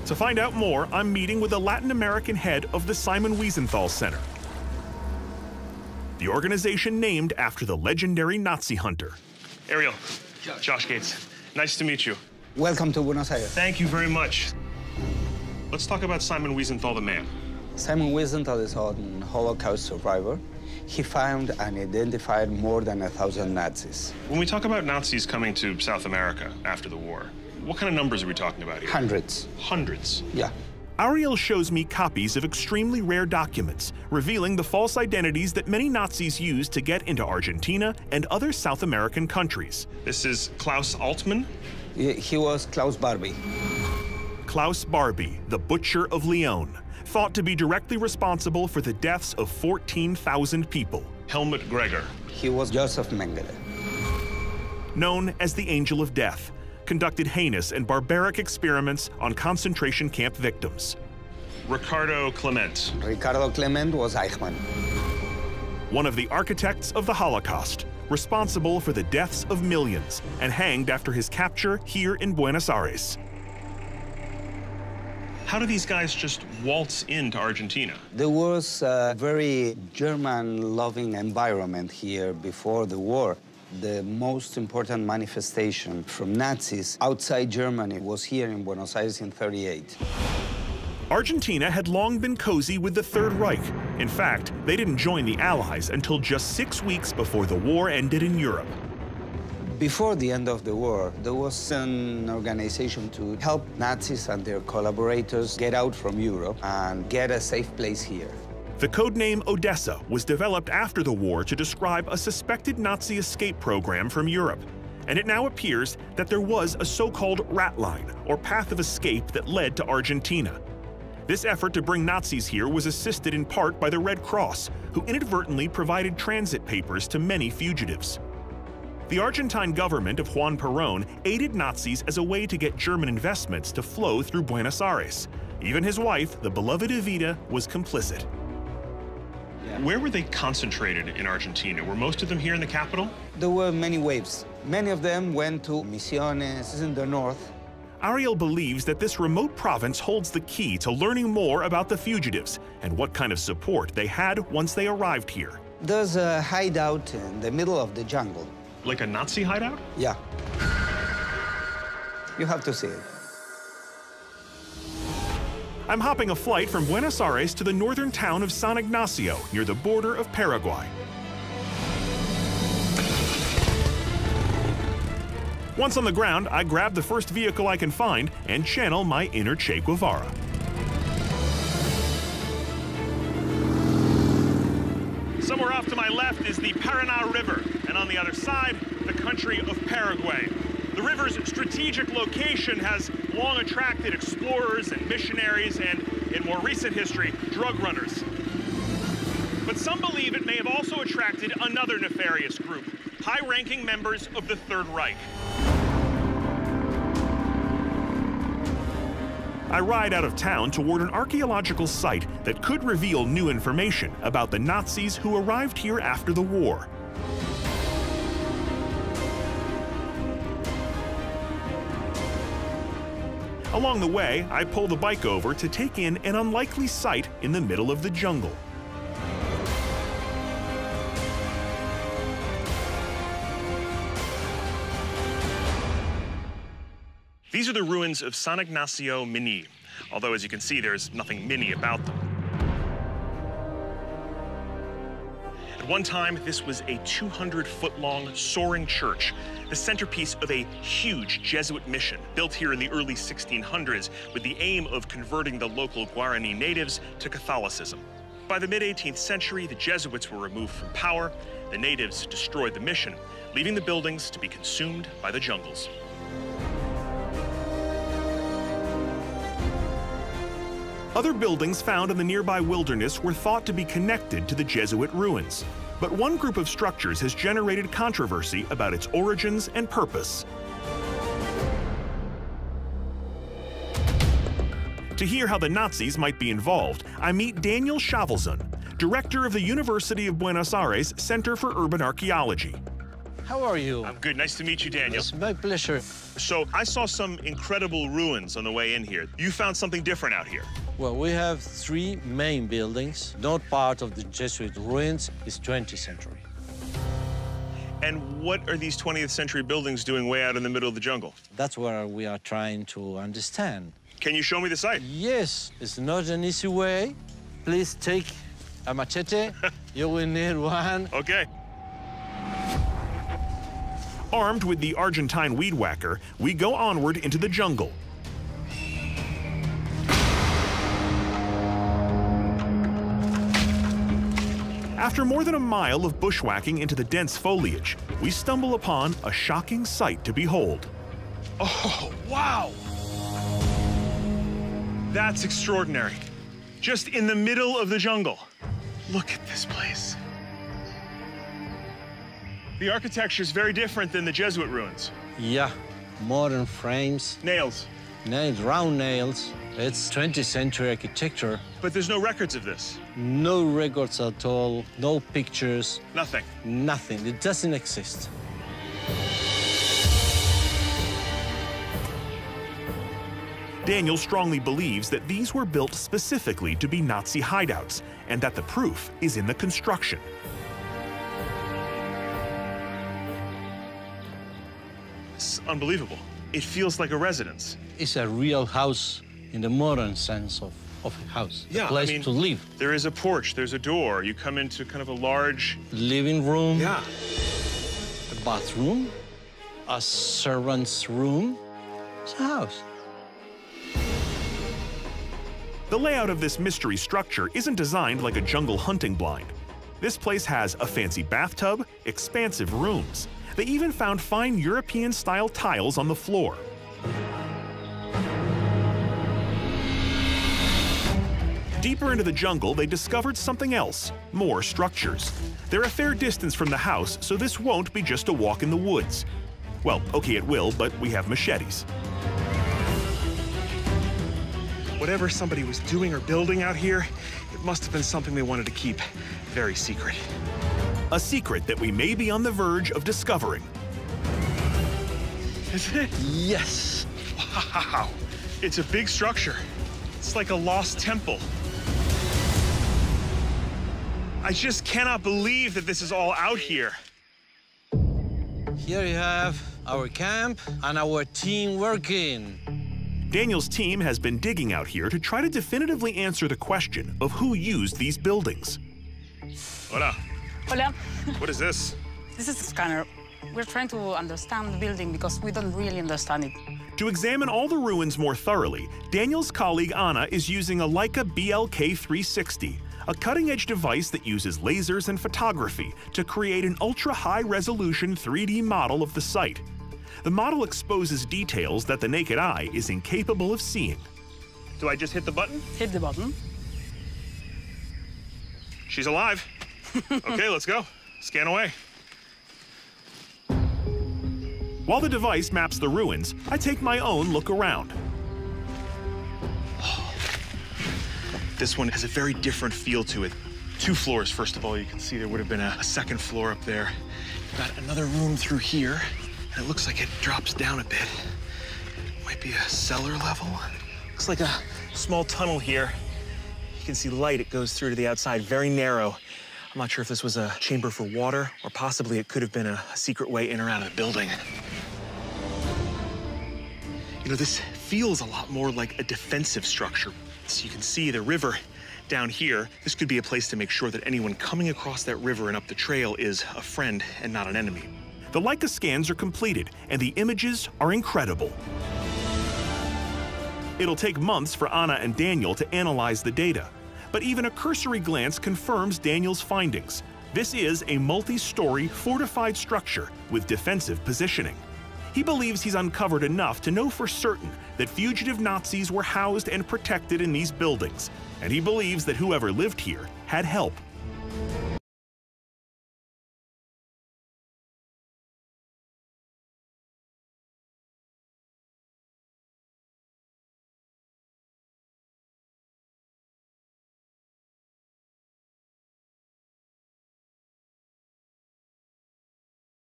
To find out more, I'm meeting with the Latin American head of the Simon Vizental Center, the organization named after the legendary Nazi hunter. Ariel, Josh Gates, nice to meet you. Welcome to Buenos Aires. Thank you very much. Let's talk about Simon Vizental, the man. Simon Vizental is a Holocaust survivor. He found and identified more than 1,000 Nazis. When we talk about Nazis coming to South America after the war, what kind of numbers are we talking about here? Hundreds. Hundreds? Yeah. Ariel shows me copies of extremely rare documents, revealing the false identities that many Nazis used to get into Argentina and other South American countries. This is Klaus Altmann? He was Klaus Barbie. Klaus Barbie, the Butcher of Lyon, thought to be directly responsible for the deaths of 14,000 people. Helmut Greger. He was Joseph Mengele. Known as the Angel of Death, conducted heinous and barbaric experiments on concentration camp victims. Ricardo Clement. Ricardo Clement was Eichmann. One of the architects of the Holocaust, responsible for the deaths of millions and hanged after his capture here in Buenos Aires. How do these guys just waltz into Argentina? There was a very German-loving environment here before the war. The most important manifestation from Nazis outside Germany was here in Buenos Aires in '38. Argentina had long been cozy with the Third Reich. In fact, they didn't join the Allies until just 6 weeks before the war ended in Europe. Before the end of the war, there was an organization to help Nazis and their collaborators get out from Europe and get a safe place here. The codename Odessa was developed after the war to describe a suspected Nazi escape program from Europe, and it now appears that there was a so-called rat line, or path of escape, that led to Argentina. This effort to bring Nazis here was assisted in part by the Red Cross, who inadvertently provided transit papers to many fugitives. The Argentine government of Juan Perón aided Nazis as a way to get German investments to flow through Buenos Aires. Even his wife, the beloved Evita, was complicit. Where were they concentrated in Argentina? Were most of them here in the capital? There were many waves. Many of them went to Misiones in the north. Ariel believes that this remote province holds the key to learning more about the fugitives and what kind of support they had once they arrived here. There's a hideout in the middle of the jungle. Like a Nazi hideout? Yeah. You have to see it. I'm hopping a flight from Buenos Aires to the northern town of San Ignacio, near the border of Paraguay. Once on the ground, I grab the first vehicle I can find and channel my inner Che Guevara. Somewhere off to my left is the Paraná River, and on the other side, the country of Paraguay. The river's strategic location has long attracted explorers and missionaries and, in more recent history, drug runners. But some believe it may have also attracted another nefarious group, high-ranking members of the Third Reich. I ride out of town toward an archaeological site that could reveal new information about the Nazis who arrived here after the war. Along the way, I pull the bike over to take in an unlikely sight in the middle of the jungle. These are the ruins of San Ignacio Mini, although as you can see, there's nothing mini about them. At one time, this was a 200-foot-long soaring church, the centerpiece of a huge Jesuit mission built here in the early 1600s with the aim of converting the local Guarani natives to Catholicism. By the mid-18th century, the Jesuits were removed from power, the natives destroyed the mission, leaving the buildings to be consumed by the jungles. Other buildings found in the nearby wilderness were thought to be connected to the Jesuit ruins. But one group of structures has generated controversy about its origins and purpose. To hear how the Nazis might be involved, I meet Daniel Schavelson, director of the University of Buenos Aires Center for Urban Archaeology. How are you? I'm good. Nice to meet you, Daniel. It's my pleasure. So I saw some incredible ruins on the way in here. You found something different out here. Well, we have 3 main buildings. Not part of the Jesuit ruins. It's 20th century. And what are these 20th century buildings doing way out in the middle of the jungle? That's where we are trying to understand. Can you show me the site? Yes, it's not an easy way. Please take a machete. You will need one. Okay. Armed with the Argentine weed whacker, we go onward into the jungle. After more than a mile of bushwhacking into the dense foliage, we stumble upon a shocking sight to behold. Oh, wow! That's extraordinary. Just in the middle of the jungle. Look at this place. The architecture is very different than the Jesuit ruins. Yeah, modern frames. Nails. Nails, round nails. It's 20th century architecture. But there's no records of this. No records at all, no pictures. Nothing. Nothing, it doesn't exist. Daniel strongly believes that these were built specifically to be Nazi hideouts, and that the proof is in the construction. It's unbelievable. It feels like a residence. It's a real house in the modern sense of a house. Yeah, a place I mean, to live. There is a porch, there's a door. You come into kind of a large... Living room. Yeah. A bathroom. A servant's room. It's a house. The layout of this mystery structure isn't designed like a jungle hunting blind. This place has a fancy bathtub, expansive rooms. They even found fine European-style tiles on the floor. Deeper into the jungle, they discovered something else, more structures. They're a fair distance from the house, so this won't be just a walk in the woods. Well, okay, it will, but we have machetes. Whatever somebody was doing or building out here, it must have been something they wanted to keep very secret. A secret that we may be on the verge of discovering. Is it? Yes. Wow. It's a big structure. It's like a lost temple. I just cannot believe that this is all out here. Here you have our camp and our team working. Daniel's team has been digging out here to try to definitively answer the question of who used these buildings. Hola. Hola. What is this? This is a scanner. We're trying to understand the building because we don't really understand it. To examine all the ruins more thoroughly, Daniel's colleague Anna is using a Leica BLK 360, a cutting-edge device that uses lasers and photography to create an ultra-high-resolution 3D model of the site. The model exposes details that the naked eye is incapable of seeing. Do I just hit the button? Hit the button. She's alive. Okay, let's go. Scan away. While the device maps the ruins, I take my own look around. This one has a very different feel to it. 2 floors, first of all. You can see there would have been a second floor up there. Got another room through here. And it looks like it drops down a bit. Might be a cellar level. Looks like a small tunnel here. You can see light, it goes through to the outside, very narrow. I'm not sure if this was a chamber for water, or possibly it could have been a secret way in or out of the building. You know, this feels a lot more like a defensive structure. So you can see the river down here. This could be a place to make sure that anyone coming across that river and up the trail is a friend and not an enemy. The Leica scans are completed, and the images are incredible. It'll take months for Anna and Daniel to analyze the data, but even a cursory glance confirms Daniel's findings. This is a multi-story, fortified structure with defensive positioning. He believes he's uncovered enough to know for certain that fugitive Nazis were housed and protected in these buildings, and he believes that whoever lived here had help